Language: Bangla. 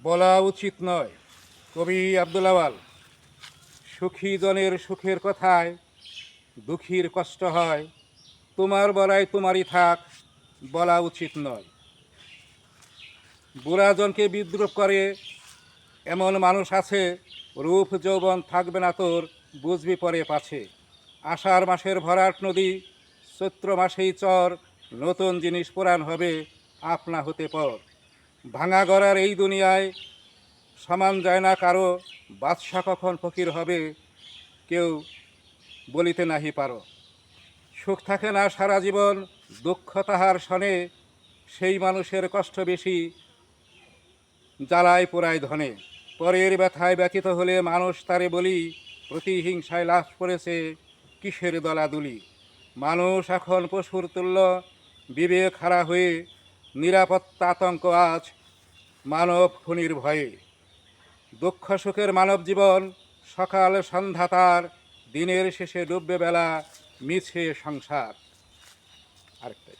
বলা উচিত নয়। কবি আব্দুল আওয়াল। সুখী জনের সুখের কথায় দুঃখীর কষ্ট হয়, তোমার বলাই তোমারই থাক, বলা উচিত নয়। বুড়াজনকে বিদ্রুপ করে এমন মানুষ আছে, রূপ যৌবন থাকবে না তোর, বুঝবি পরে পাছে। আষাঢ় মাসের ভরাট নদী, চৈত্র মাসেই চর, নতুন জিনিস পুরাণ হবে আপনা হতে পর। ভাঙা গড়ার এই দুনিয়ায় সমান যায় না কারো, বাদশা কখন ফকির হবে কেউ বলিতে নাহি পারো। সুখ থাকে না সারা জীবন, দুঃখ তাহার শনে, সেই মানুষের কষ্ট বেশি, জ্বালায় পোড়ায় ধনে। পরের ব্যথায় ব্যথিত হলে মানুষ তারে বলি, প্রতিহিংসায় লাভ করেছে কিসের দলাদুলি। মানুষ এখন পশুর তুল্য, বিবেক হারা হয়ে, নিরাপত্তা আতঙ্ক আজ মানব খুনির ভয়ে। দুঃখ সুখের মানব জীবন, সকাল সন্ধ্যা তার, দিনের শেষে ডুববে বেলা, মিছে সংসার। আরেকটা